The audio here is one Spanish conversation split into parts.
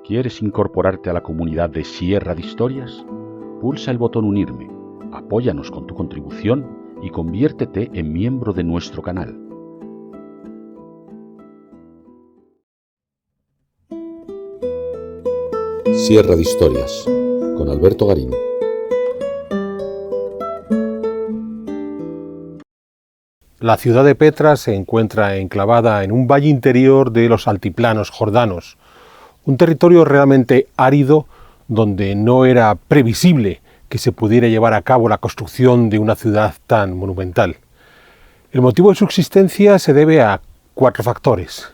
¿Quieres incorporarte a la comunidad de Sierra de Historias? Pulsa el botón Unirme, apóyanos con tu contribución y conviértete en miembro de nuestro canal. Sierra de Historias, con Alberto Garín. La ciudad de Petra se encuentra enclavada en un valle interior de los altiplanos jordanos, un territorio realmente árido donde no era previsible que se pudiera llevar a cabo la construcción de una ciudad tan monumental. El motivo de su existencia se debe a 4 factores.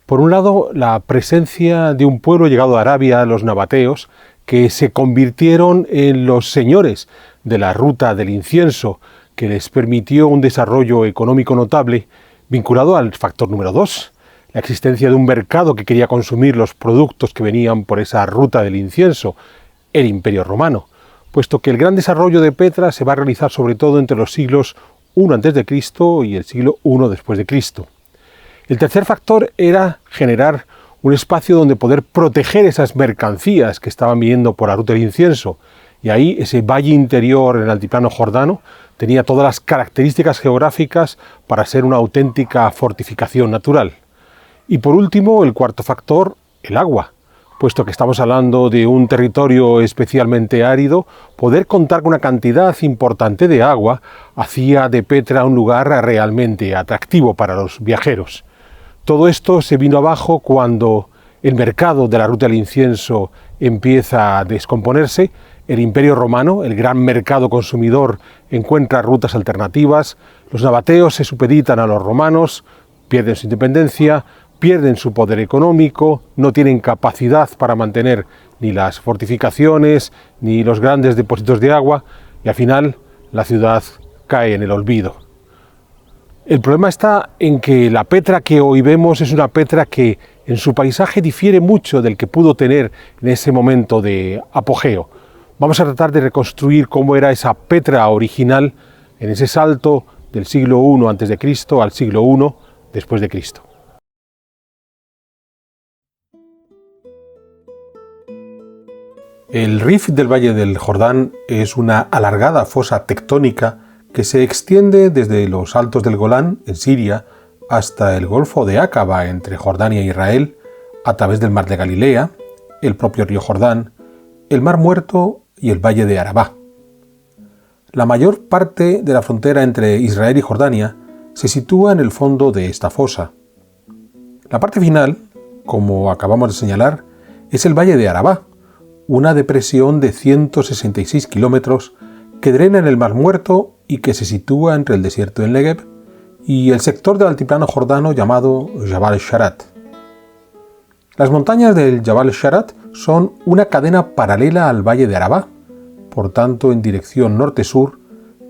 Por un lado, la presencia de un pueblo llegado a Arabia, los nabateos, que se convirtieron en los señores de la ruta del incienso, que les permitió un desarrollo económico notable, vinculado al factor número 2, la existencia de un mercado que quería consumir los productos que venían por esa ruta del incienso, el Imperio Romano, puesto que el gran desarrollo de Petra se va a realizar sobre todo entre los siglos I a.C. y el siglo I después de Cristo. El tercer factor era generar un espacio donde poder proteger esas mercancías que estaban viniendo por la ruta del incienso, y ahí ese valle interior en el altiplano jordano tenía todas las características geográficas para ser una auténtica fortificación natural. Y por último, el cuarto factor, el agua. Puesto que estamos hablando de un territorio especialmente árido, poder contar con una cantidad importante de agua hacía de Petra un lugar realmente atractivo para los viajeros. Todo esto se vino abajo cuando el mercado de la ruta del incienso empieza a descomponerse. El Imperio Romano, el gran mercado consumidor, encuentra rutas alternativas. Los nabateos se supeditan a los romanos, pierden su independencia, pierden su poder económico, no tienen capacidad para mantener ni las fortificaciones ni los grandes depósitos de agua, y al final la ciudad cae en el olvido. El problema está en que la Petra que hoy vemos es una Petra que en su paisaje difiere mucho del que pudo tener en ese momento de apogeo. Vamos a tratar de reconstruir cómo era esa Petra original en ese salto del siglo I a.C. al siglo I después de Cristo. El Rif del Valle del Jordán es una alargada fosa tectónica que se extiende desde los altos del Golán, en Siria, hasta el Golfo de Áqaba, entre Jordania e Israel, a través del Mar de Galilea, el propio río Jordán, el Mar Muerto y el Valle de Arabá. La mayor parte de la frontera entre Israel y Jordania se sitúa en el fondo de esta fosa. La parte final, como acabamos de señalar, es el Valle de Arabá, una depresión de 166 kilómetros que drena en el Mar Muerto y que se sitúa entre el desierto del Negev y el sector del altiplano jordano llamado Jabal Sharat. Las montañas del Jabal Sharat son una cadena paralela al Valle de Arabá, por tanto en dirección norte-sur,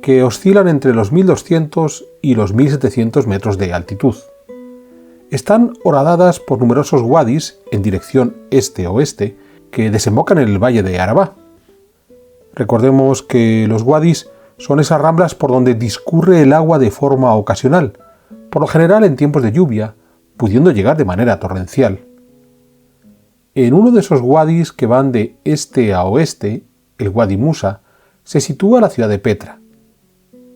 que oscilan entre los 1200 y los 1700 metros de altitud. Están horadadas por numerosos wadis en dirección este-oeste que desembocan en el Valle de Arabá. Recordemos que los wadis son esas ramblas por donde discurre el agua de forma ocasional, por lo general en tiempos de lluvia, pudiendo llegar de manera torrencial. En uno de esos wadis que van de este a oeste, el Wadi Musa, se sitúa la ciudad de Petra.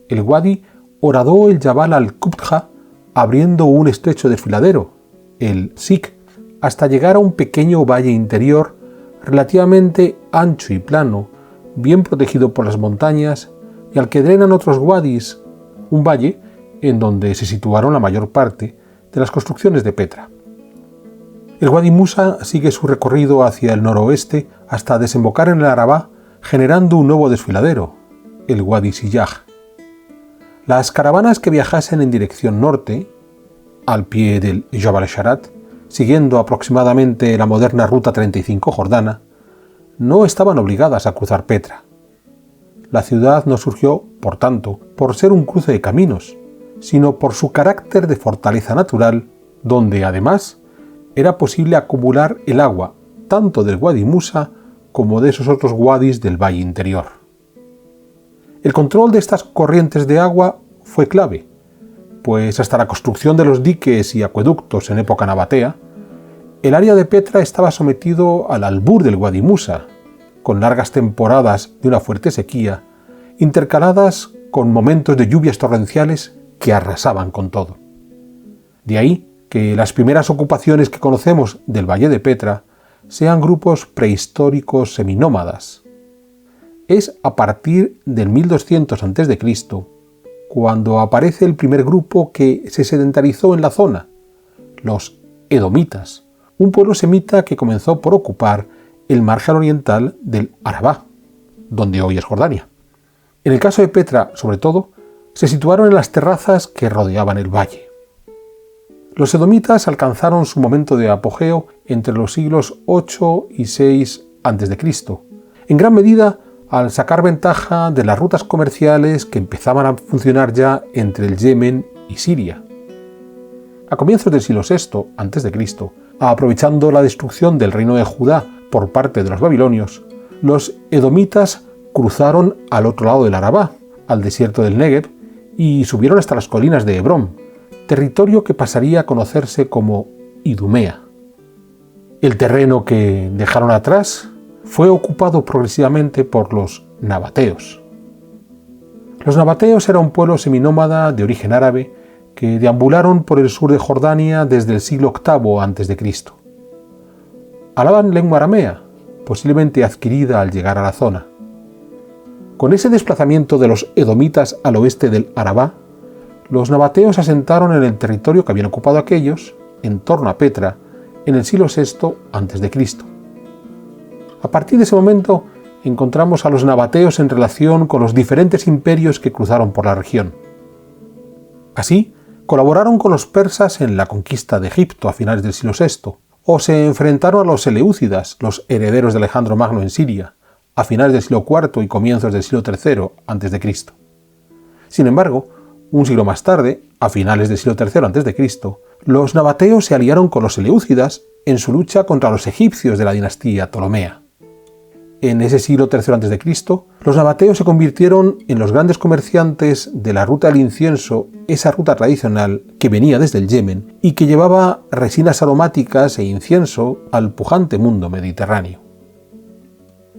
El wadi horadó el Jabal al-Qubtha abriendo un estrecho desfiladero, el Sik, hasta llegar a un pequeño valle interior relativamente ancho y plano, bien protegido por las montañas y al que drenan otros wadis, un valle en donde se situaron la mayor parte de las construcciones de Petra. El Wadi Musa sigue su recorrido hacia el noroeste hasta desembocar en el Arabá, generando un nuevo desfiladero, el Wadi Siyaj. Las caravanas que viajasen en dirección norte, al pie del Jabal Sharat, siguiendo aproximadamente la moderna Ruta 35 jordana, no estaban obligadas a cruzar Petra. La ciudad no surgió, por tanto, por ser un cruce de caminos, sino por su carácter de fortaleza natural, donde, además, era posible acumular el agua tanto del Wadi Musa como de esos otros wadis del valle interior. El control de estas corrientes de agua fue clave, pues hasta la construcción de los diques y acueductos en época nabatea, el área de Petra estaba sometido al albur del Wadi Musa, con largas temporadas de una fuerte sequía, intercaladas con momentos de lluvias torrenciales que arrasaban con todo. De ahí que las primeras ocupaciones que conocemos del Valle de Petra sean grupos prehistóricos seminómadas. Es a partir del 1200 a.C., cuando aparece el primer grupo que se sedentarizó en la zona, los edomitas, un pueblo semita que comenzó por ocupar el margen oriental del Arabá, donde hoy es Jordania. En el caso de Petra, sobre todo, se situaron en las terrazas que rodeaban el valle. Los edomitas alcanzaron su momento de apogeo entre los siglos 8 y 6 a.C., en gran medida al sacar ventaja de las rutas comerciales que empezaban a funcionar ya entre el Yemen y Siria. A comienzos del siglo VI a.C., aprovechando la destrucción del reino de Judá por parte de los babilonios, los edomitas cruzaron al otro lado del Arabá, al desierto del Negev, y subieron hasta las colinas de Hebrón, territorio que pasaría a conocerse como Idumea. El terreno que dejaron atrás fue ocupado progresivamente por los nabateos. Los nabateos era un pueblo seminómada de origen árabe que deambularon por el sur de Jordania desde el siglo VIII a.C. Hablaban lengua aramea, posiblemente adquirida al llegar a la zona. Con ese desplazamiento de los edomitas al oeste del Arabá, los nabateos asentaron en el territorio que habían ocupado aquellos, en torno a Petra, en el siglo VI a.C. A partir de ese momento encontramos a los nabateos en relación con los diferentes imperios que cruzaron por la región. Así, colaboraron con los persas en la conquista de Egipto a finales del siglo VI, o se enfrentaron a los seleúcidas, los herederos de Alejandro Magno en Siria, a finales del siglo IV y comienzos del siglo III a.C. Sin embargo, un siglo más tarde, a finales del siglo III a.C., los nabateos se aliaron con los seleúcidas en su lucha contra los egipcios de la dinastía Ptolomea. En ese siglo III a.C., los nabateos se convirtieron en los grandes comerciantes de la ruta del incienso, esa ruta tradicional que venía desde el Yemen y que llevaba resinas aromáticas e incienso al pujante mundo mediterráneo.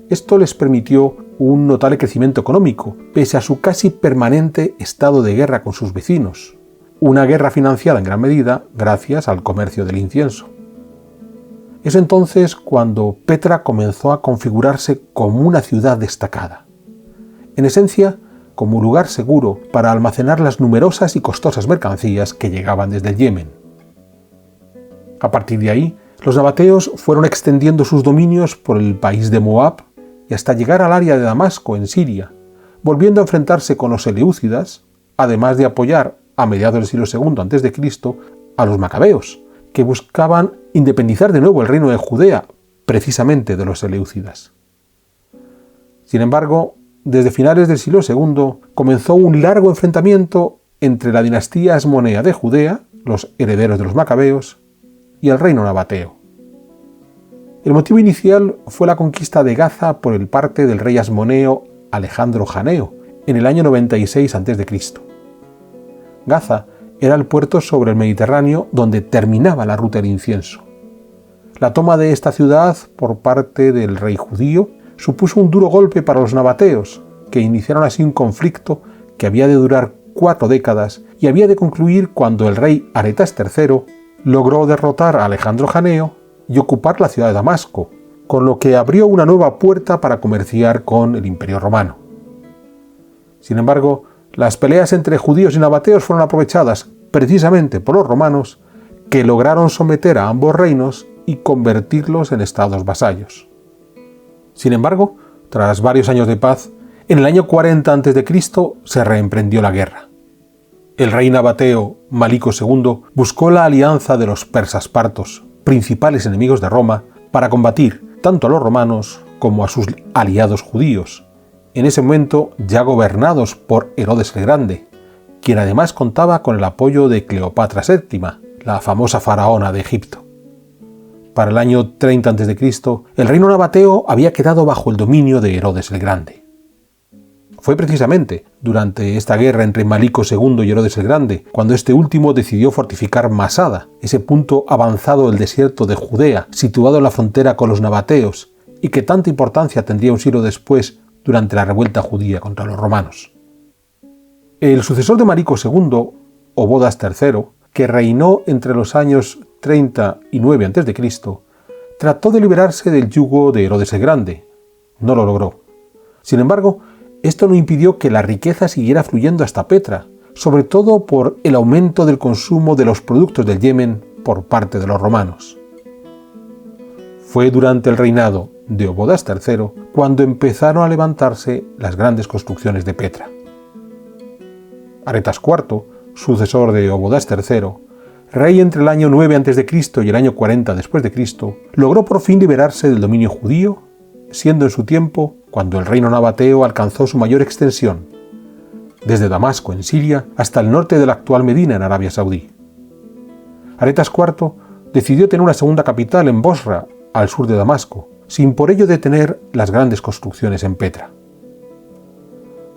Esto les permitió un notable crecimiento económico, pese a su casi permanente estado de guerra con sus vecinos, una guerra financiada en gran medida gracias al comercio del incienso. Es entonces cuando Petra comenzó a configurarse como una ciudad destacada, en esencia como un lugar seguro para almacenar las numerosas y costosas mercancías que llegaban desde el Yemen. A partir de ahí, los nabateos fueron extendiendo sus dominios por el país de Moab y hasta llegar al área de Damasco, en Siria, volviendo a enfrentarse con los seleúcidas, además de apoyar a mediados del siglo II a.C. a los macabeos, que buscaban independizar de nuevo el reino de Judea, precisamente de los seleúcidas. Sin embargo, desde finales del siglo II comenzó un largo enfrentamiento entre la dinastía asmonea de Judea, los herederos de los macabeos, y el reino nabateo. El motivo inicial fue la conquista de Gaza por el parte del rey asmoneo Alejandro Janeo, en el año 96 a.C. Gaza era el puerto sobre el Mediterráneo donde terminaba la ruta del incienso. La toma de esta ciudad por parte del rey judío supuso un duro golpe para los nabateos, que iniciaron así un conflicto que había de durar 4 décadas y había de concluir cuando el rey Aretas III logró derrotar a Alejandro Janeo y ocupar la ciudad de Damasco, con lo que abrió una nueva puerta para comerciar con el Imperio Romano. Sin embargo, las peleas entre judíos y nabateos fueron aprovechadas precisamente por los romanos, que lograron someter a ambos reinos y convertirlos en estados vasallos. Sin embargo, tras varios años de paz, en el año 40 a.C. se reemprendió la guerra. El rey nabateo Malico II buscó la alianza de los persas partos, principales enemigos de Roma, para combatir tanto a los romanos como a sus aliados judíos, en ese momento ya gobernados por Herodes el Grande, quien además contaba con el apoyo de Cleopatra VII, la famosa faraona de Egipto. Para el año 30 a.C., el reino nabateo había quedado bajo el dominio de Herodes el Grande. Fue precisamente durante esta guerra entre Malico II y Herodes el Grande, cuando este último decidió fortificar Masada, ese punto avanzado del desierto de Judea, situado en la frontera con los nabateos, y que tanta importancia tendría un siglo después durante la revuelta judía contra los romanos. El sucesor de Malico II, Obodas III, que reinó entre los años 30 y 9 a.C., trató de liberarse del yugo de Herodes el Grande. No lo logró. Sin embargo, esto no impidió que la riqueza siguiera fluyendo hasta Petra, sobre todo por el aumento del consumo de los productos del Yemen por parte de los romanos. Fue durante el reinado de Obodas III cuando empezaron a levantarse las grandes construcciones de Petra. Aretas IV, sucesor de Obodas III, rey entre el año 9 a.C. y el año 40 después de Cristo, logró por fin liberarse del dominio judío, siendo en su tiempo cuando el reino nabateo alcanzó su mayor extensión, desde Damasco en Siria hasta el norte de la actual Medina en Arabia Saudí. Aretas IV decidió tener una segunda capital en Bosra, al sur de Damasco, sin por ello detener las grandes construcciones en Petra.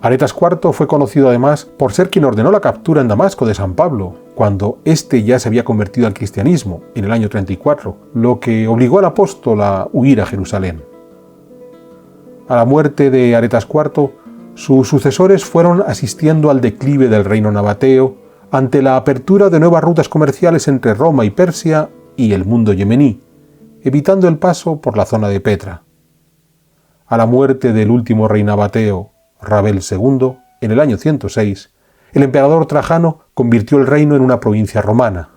Aretas IV fue conocido además por ser quien ordenó la captura en Damasco de San Pablo, cuando éste ya se había convertido al cristianismo en el año 34, lo que obligó al apóstol a huir a Jerusalén. A la muerte de Aretas IV, sus sucesores fueron asistiendo al declive del reino nabateo ante la apertura de nuevas rutas comerciales entre Roma y Persia y el mundo yemení, evitando el paso por la zona de Petra. A la muerte del último rey nabateo, Rabel II, en el año 106, el emperador Trajano convirtió el reino en una provincia romana,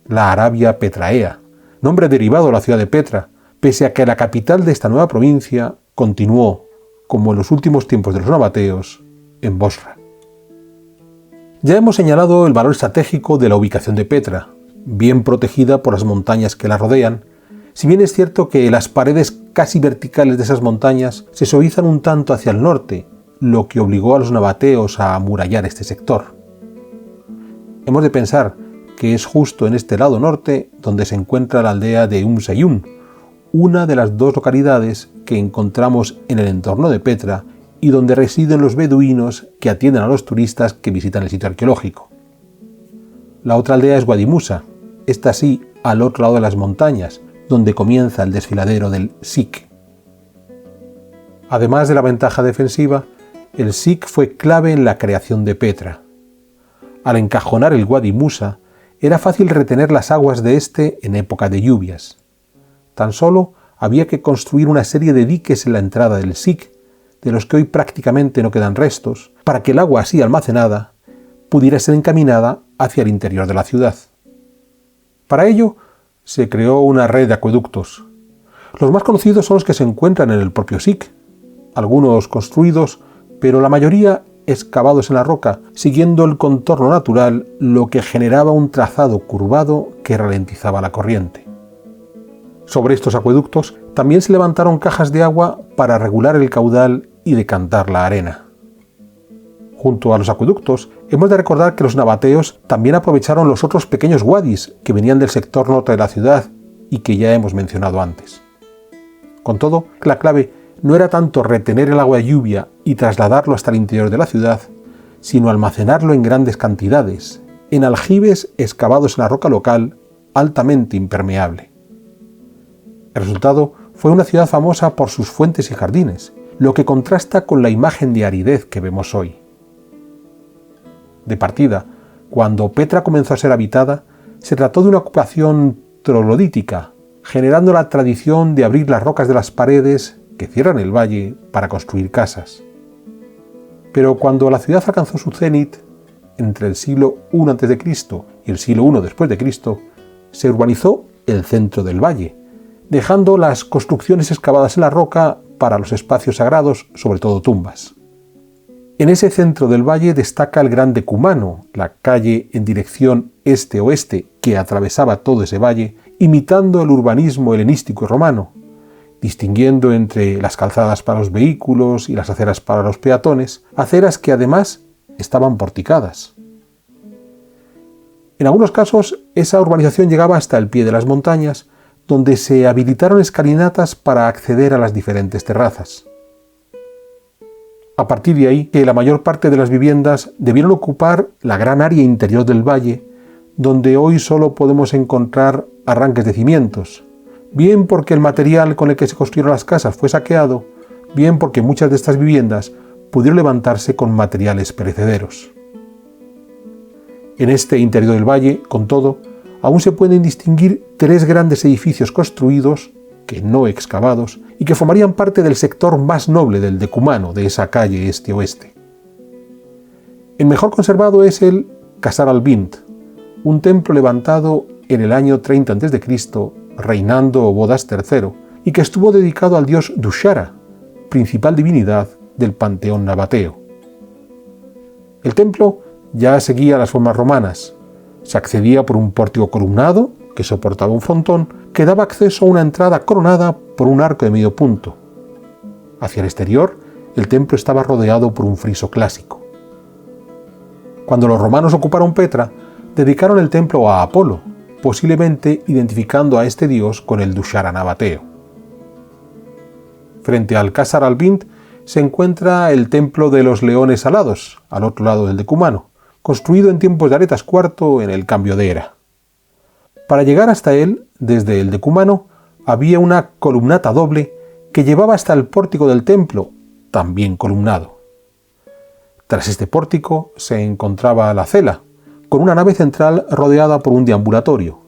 la Arabia Petraea, nombre derivado de la ciudad de Petra, pese a que la capital de esta nueva provincia continuó, como en los últimos tiempos de los nabateos, en Bosra. Ya hemos señalado el valor estratégico de la ubicación de Petra, bien protegida por las montañas que la rodean, si bien es cierto que las paredes casi verticales de esas montañas se suavizan un tanto hacia el norte, lo que obligó a los nabateos a amurallar este sector. Hemos de pensar que es justo en este lado norte donde se encuentra la aldea de Sayun, una de las dos localidades que encontramos en el entorno de Petra y donde residen los beduinos que atienden a los turistas que visitan el sitio arqueológico. La otra aldea es Wadi Musa, esta sí al otro lado de las montañas, donde comienza el desfiladero del Sikh. Además de la ventaja defensiva, el Sikh fue clave en la creación de Petra. Al encajonar el Wadi Musa, era fácil retener las aguas de este en época de lluvias. Tan solo había que construir una serie de diques en la entrada del Sikh, de los que hoy prácticamente no quedan restos, para que el agua así almacenada pudiera ser encaminada hacia el interior de la ciudad. Para ello, se creó una red de acueductos. Los más conocidos son los que se encuentran en el propio Sikh, algunos construidos, pero la mayoría excavados en la roca, siguiendo el contorno natural, lo que generaba un trazado curvado que ralentizaba la corriente. Sobre estos acueductos también se levantaron cajas de agua para regular el caudal y decantar la arena. Junto a los acueductos, hemos de recordar que los nabateos también aprovecharon los otros pequeños wadis que venían del sector norte de la ciudad y que ya hemos mencionado antes. Con todo, la clave no era tanto retener el agua de lluvia y trasladarlo hasta el interior de la ciudad, sino almacenarlo en grandes cantidades, en aljibes excavados en la roca local, altamente impermeable. El resultado fue una ciudad famosa por sus fuentes y jardines, lo que contrasta con la imagen de aridez que vemos hoy. De partida, cuando Petra comenzó a ser habitada, se trató de una ocupación troglodítica, generando la tradición de abrir las rocas de las paredes que cierran el valle para construir casas. Pero cuando la ciudad alcanzó su cenit, entre el siglo I a.C. y el siglo I después de Cristo, se urbanizó el centro del valle, dejando las construcciones excavadas en la roca para los espacios sagrados, sobre todo tumbas. En ese centro del valle destaca el Gran Decumano, la calle en dirección este-oeste que atravesaba todo ese valle, imitando el urbanismo helenístico y romano, distinguiendo entre las calzadas para los vehículos y las aceras para los peatones, aceras que además estaban porticadas. En algunos casos, esa urbanización llegaba hasta el pie de las montañas, donde se habilitaron escalinatas para acceder a las diferentes terrazas. A partir de ahí, que la mayor parte de las viviendas debieron ocupar la gran área interior del valle, donde hoy solo podemos encontrar arranques de cimientos, bien porque el material con el que se construyeron las casas fue saqueado, bien porque muchas de estas viviendas pudieron levantarse con materiales perecederos. En este interior del valle, con todo, aún se pueden distinguir 3 grandes edificios construidos, que no excavados, y que formarían parte del sector más noble del decumano de esa calle este-oeste. El mejor conservado es el Qasr al-Bint, un templo levantado en el año 30 a.C., reinando Obodas III, y que estuvo dedicado al dios Dushara, principal divinidad del panteón nabateo. El templo ya seguía las formas romanas. Se accedía por un pórtico columnado que soportaba un frontón que daba acceso a una entrada coronada por un arco de medio punto. Hacia el exterior, el templo estaba rodeado por un friso clásico. Cuando los romanos ocuparon Petra, dedicaron el templo a Apolo, posiblemente identificando a este dios con el Dushara nabateo. Frente al Qasr al-Bint se encuentra el templo de los leones alados, al otro lado del decumano, construido en tiempos de Aretas IV en el cambio de era. Para llegar hasta él, desde el decumano, había una columnata doble que llevaba hasta el pórtico del templo, también columnado. Tras este pórtico se encontraba la cela, con una nave central rodeada por un deambulatorio.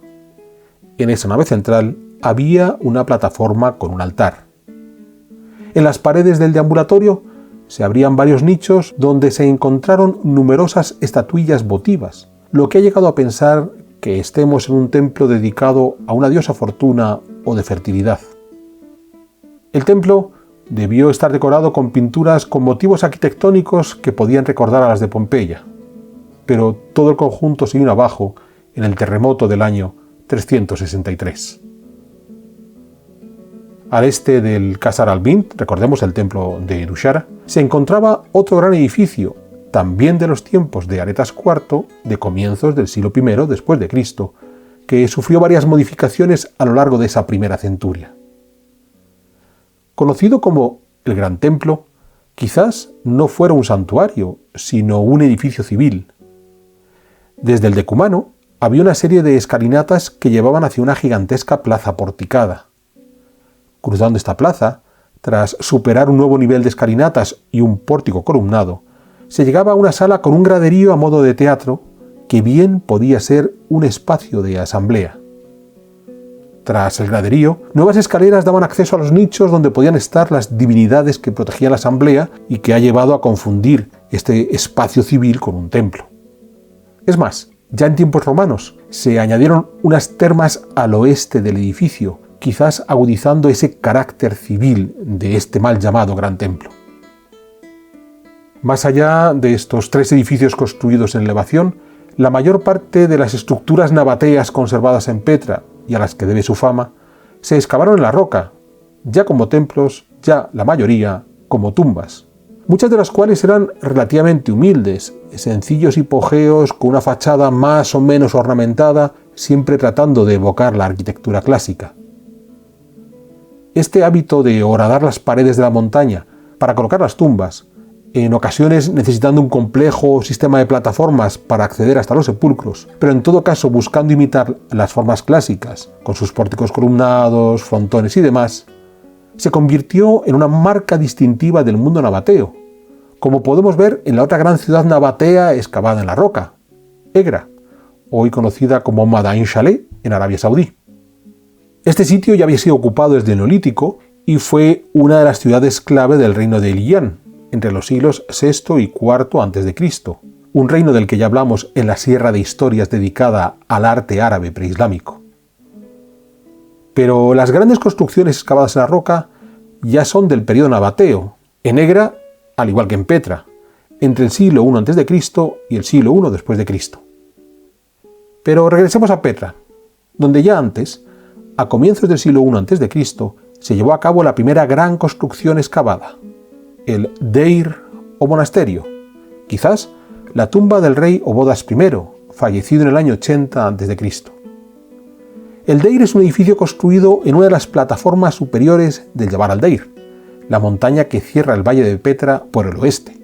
En esa nave central había una plataforma con un altar. En las paredes del deambulatorio se abrían varios nichos donde se encontraron numerosas estatuillas votivas, lo que ha llegado a pensar que estemos en un templo dedicado a una diosa fortuna o de fertilidad. El templo debió estar decorado con pinturas con motivos arquitectónicos que podían recordar a las de Pompeya, pero todo el conjunto se vino abajo en el terremoto del año 363. Al este del Qasr al-Bint, recordemos el templo de Dushara, se encontraba otro gran edificio, también de los tiempos de Aretas IV, de comienzos del siglo I después de Cristo, que sufrió varias modificaciones a lo largo de esa primera centuria. Conocido como el Gran Templo, quizás no fuera un santuario, sino un edificio civil. Desde el decumano había una serie de escalinatas que llevaban hacia una gigantesca plaza porticada. Cruzando esta plaza, tras superar un nuevo nivel de escalinatas y un pórtico columnado, se llegaba a una sala con un graderío a modo de teatro que bien podía ser un espacio de asamblea. Tras el graderío, nuevas escaleras daban acceso a los nichos donde podían estar las divinidades que protegían la asamblea y que ha llevado a confundir este espacio civil con un templo. Es más, ya en tiempos romanos se añadieron unas termas al oeste del edificio, quizás agudizando ese carácter civil de este mal llamado Gran Templo. Más allá de estos 3 edificios construidos en elevación, la mayor parte de las estructuras nabateas conservadas en Petra y a las que debe su fama, se excavaron en la roca, ya como templos, ya la mayoría como tumbas, muchas de las cuales eran relativamente humildes, sencillos hipogeos con una fachada más o menos ornamentada, siempre tratando de evocar la arquitectura clásica. Este hábito de horadar las paredes de la montaña para colocar las tumbas, en ocasiones necesitando un complejo sistema de plataformas para acceder hasta los sepulcros, pero en todo caso buscando imitar las formas clásicas, con sus pórticos columnados, frontones y demás, se convirtió en una marca distintiva del mundo nabateo, como podemos ver en la otra gran ciudad nabatea excavada en la roca, Egra, hoy conocida como Madain Shaleh en Arabia Saudí. Este sitio ya había sido ocupado desde el Neolítico y fue una de las ciudades clave del reino de Ilián, entre los siglos VI y IV a.C., un reino del que ya hablamos en la Sierra de Historias dedicada al arte árabe preislámico. Pero las grandes construcciones excavadas en la roca ya son del periodo nabateo, en Egra, al igual que en Petra, entre el siglo I a.C. y el siglo I después de Cristo. Pero regresemos a Petra, donde ya antes, a comienzos del siglo I a.C., se llevó a cabo la primera gran construcción excavada, el Deir o monasterio, quizás la tumba del rey Obodas I, fallecido en el año 80 a.C. El Deir es un edificio construido en una de las plataformas superiores del Jabal al-Deir, la montaña que cierra el valle de Petra por el oeste.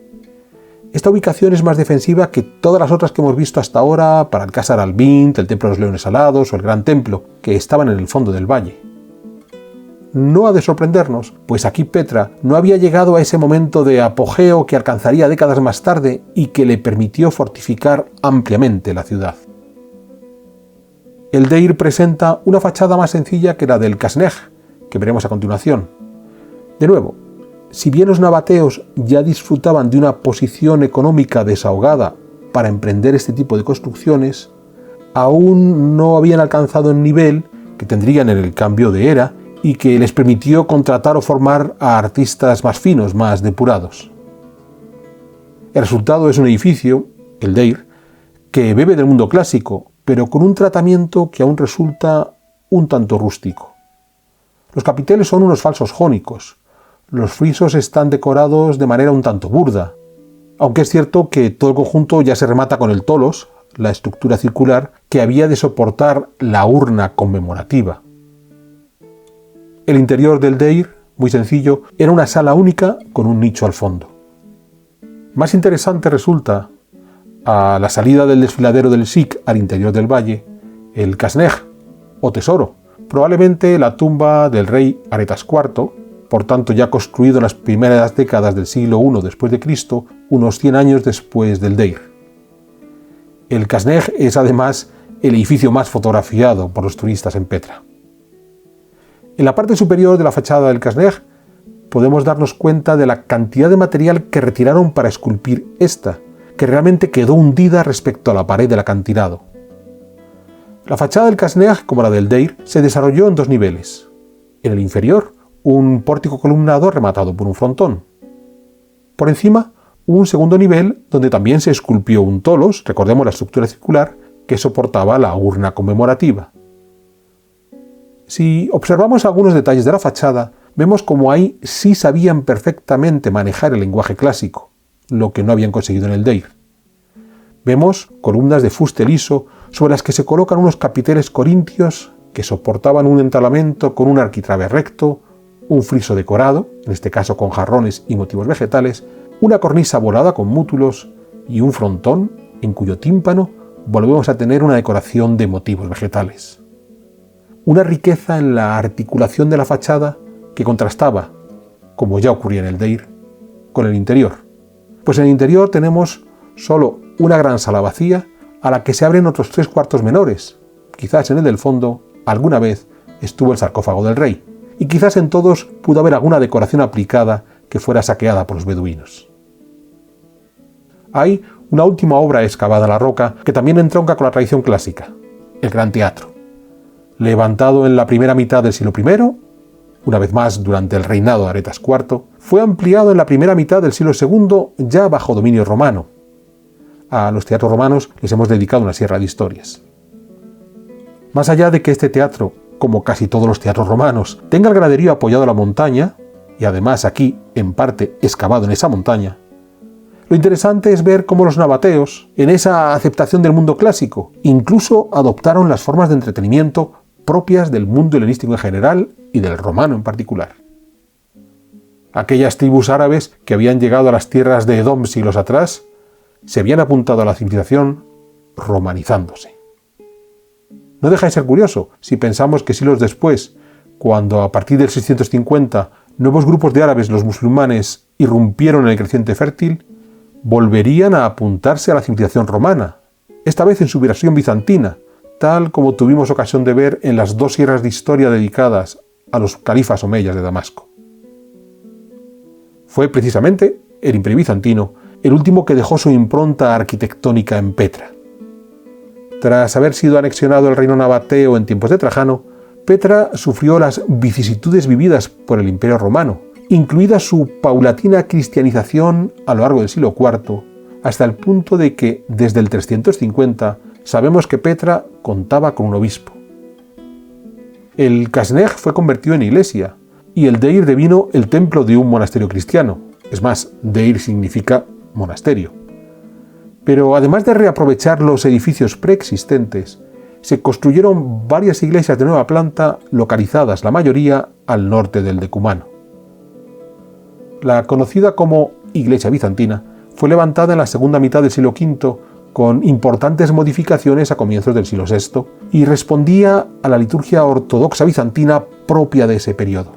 Esta ubicación es más defensiva que todas las otras que hemos visto hasta ahora para el Qasr al-Bint, el Templo de los Leones Alados o el Gran Templo, que estaban en el fondo del valle. No ha de sorprendernos, pues aquí Petra no había llegado a ese momento de apogeo que alcanzaría décadas más tarde y que le permitió fortificar ampliamente la ciudad. El Deir presenta una fachada más sencilla que la del Qasnej, que veremos a continuación. De nuevo, si bien los nabateos ya disfrutaban de una posición económica desahogada para emprender este tipo de construcciones, aún no habían alcanzado el nivel que tendrían en el cambio de era y que les permitió contratar o formar a artistas más finos, más depurados. El resultado es un edificio, el Deir, que bebe del mundo clásico, pero con un tratamiento que aún resulta un tanto rústico. Los capiteles son unos falsos jónicos. Los frisos están decorados de manera un tanto burda, aunque es cierto que todo el conjunto ya se remata con el tolos, la estructura circular que había de soportar la urna conmemorativa. El interior del Deir, muy sencillo, era una sala única con un nicho al fondo. Más interesante resulta, a la salida del desfiladero del Sikh al interior del valle, el Qasnej, o tesoro, probablemente la tumba del rey Aretas IV, por tanto ya construido en las primeras décadas del siglo I después de Cristo, unos 100 años después del Deir. El Qasnej es además el edificio más fotografiado por los turistas en Petra. En la parte superior de la fachada del Qasnej podemos darnos cuenta de la cantidad de material que retiraron para esculpir esta, que realmente quedó hundida respecto a la pared del acantilado. La fachada del Qasnej, como la del Deir, se desarrolló en dos niveles. En el inferior, un pórtico columnado rematado por un frontón. Por encima, un segundo nivel donde también se esculpió un tolos, recordemos la estructura circular, que soportaba la urna conmemorativa. Si observamos algunos detalles de la fachada, vemos como ahí sí sabían perfectamente manejar el lenguaje clásico, lo que no habían conseguido en el Deir. Vemos columnas de fuste liso sobre las que se colocan unos capiteles corintios que soportaban un entablamento con un arquitrabe recto, un friso decorado, en este caso con jarrones y motivos vegetales, una cornisa volada con mútulos y un frontón en cuyo tímpano volvemos a tener una decoración de motivos vegetales. Una riqueza en la articulación de la fachada que contrastaba, como ya ocurría en el Deir, con el interior. Pues en el interior tenemos solo una gran sala vacía a la que se abren otros 3 cuartos menores. Quizás en el del fondo alguna vez estuvo el sarcófago del rey, y quizás en todos pudo haber alguna decoración aplicada que fuera saqueada por los beduinos. Hay una última obra excavada en la roca que también entronca con la tradición clásica, el Gran Teatro. Levantado en la primera mitad del siglo I, una vez más durante el reinado de Aretas IV, fue ampliado en la primera mitad del siglo II ya bajo dominio romano. A los teatros romanos les hemos dedicado una sierra de historias. Más allá de que este teatro, como casi todos los teatros romanos, tenga el graderío apoyado a la montaña, y además aquí, en parte, excavado en esa montaña, lo interesante es ver cómo los nabateos, en esa aceptación del mundo clásico, incluso adoptaron las formas de entretenimiento propias del mundo helenístico en general y del romano en particular. Aquellas tribus árabes que habían llegado a las tierras de Edom siglos atrás se habían apuntado a la civilización romanizándose. No deja de ser curioso si pensamos que siglos después, cuando a partir del 650 nuevos grupos de árabes, los musulmanes, irrumpieron en el creciente fértil, volverían a apuntarse a la civilización romana, esta vez en su versión bizantina, tal como tuvimos ocasión de ver en las 2 sierras de historia dedicadas a los califas omeyas de Damasco. Fue precisamente el Imperio bizantino el último que dejó su impronta arquitectónica en Petra. Tras haber sido anexionado el reino nabateo en tiempos de Trajano, Petra sufrió las vicisitudes vividas por el Imperio romano, incluida su paulatina cristianización a lo largo del siglo IV, hasta el punto de que, desde el 350, sabemos que Petra contaba con un obispo. El Qasnej fue convertido en iglesia, y el Deir devino el templo de un monasterio cristiano. Es más, Deir significa monasterio. Pero además de reaprovechar los edificios preexistentes, se construyeron varias iglesias de nueva planta localizadas, la mayoría, al norte del decumano. La conocida como Iglesia Bizantina fue levantada en la segunda mitad del siglo V con importantes modificaciones a comienzos del siglo VI y respondía a la liturgia ortodoxa bizantina propia de ese periodo.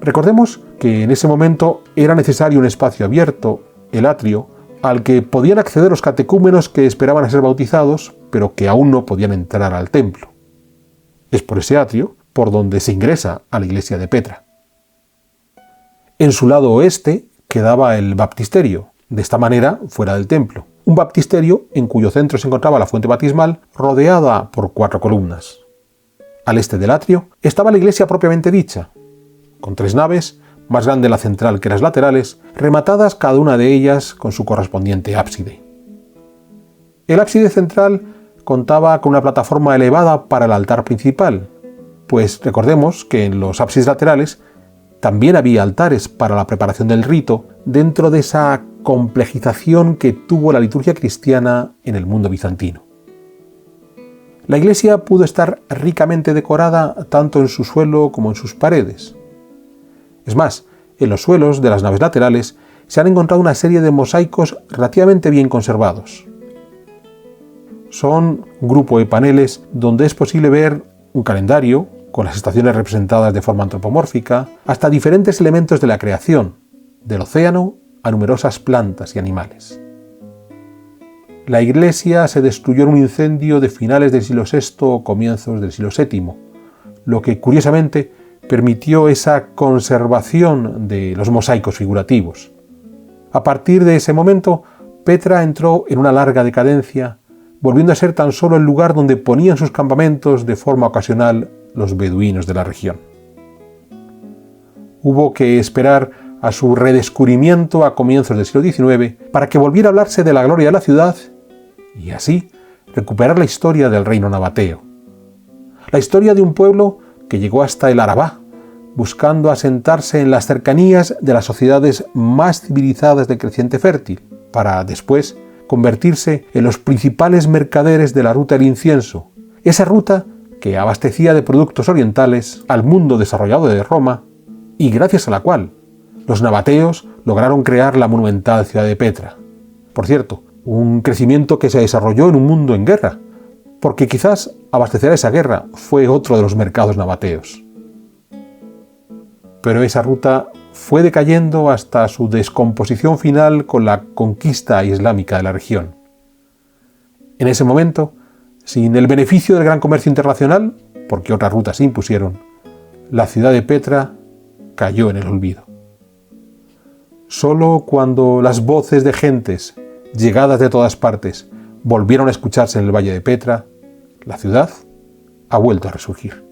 Recordemos que en ese momento era necesario un espacio abierto, el atrio, al que podían acceder los catecúmenos que esperaban a ser bautizados, pero que aún no podían entrar al templo. Es por ese atrio por donde se ingresa a la iglesia de Petra. En su lado oeste quedaba el baptisterio, de esta manera fuera del templo. Un baptisterio en cuyo centro se encontraba la fuente bautismal, rodeada por 4 columnas. Al este del atrio estaba la iglesia propiamente dicha, con 3 naves, más grande la central que las laterales, rematadas cada una de ellas con su correspondiente ábside. El ábside central contaba con una plataforma elevada para el altar principal, pues recordemos que en los ábsides laterales también había altares para la preparación del rito dentro de esa complejización que tuvo la liturgia cristiana en el mundo bizantino. La iglesia pudo estar ricamente decorada tanto en su suelo como en sus paredes. Es más, en los suelos de las naves laterales se han encontrado una serie de mosaicos relativamente bien conservados. Son un grupo de paneles donde es posible ver un calendario, con las estaciones representadas de forma antropomórfica, hasta diferentes elementos de la creación, del océano a numerosas plantas y animales. La iglesia se destruyó en un incendio de finales del siglo VI o comienzos del siglo VII, lo que curiosamente permitió esa conservación de los mosaicos figurativos. A partir de ese momento, Petra entró en una larga decadencia, volviendo a ser tan solo el lugar donde ponían sus campamentos de forma ocasional los beduinos de la región. Hubo que esperar a su redescubrimiento a comienzos del siglo XIX para que volviera a hablarse de la gloria de la ciudad y así recuperar la historia del reino nabateo. La historia de un pueblo que llegó hasta el Arabá, buscando asentarse en las cercanías de las sociedades más civilizadas del creciente fértil, para después convertirse en los principales mercaderes de la ruta del incienso, esa ruta que abastecía de productos orientales al mundo desarrollado de Roma y gracias a la cual los nabateos lograron crear la monumental ciudad de Petra. Por cierto, un crecimiento que se desarrolló en un mundo en guerra, porque quizás abastecer a esa guerra fue otro de los mercados nabateos. Pero esa ruta fue decayendo hasta su descomposición final con la conquista islámica de la región. En ese momento, sin el beneficio del gran comercio internacional, porque otras rutas se impusieron, la ciudad de Petra cayó en el olvido. Solo cuando las voces de gentes, llegadas de todas partes, volvieron a escucharse en el valle de Petra, la ciudad ha vuelto a resurgir.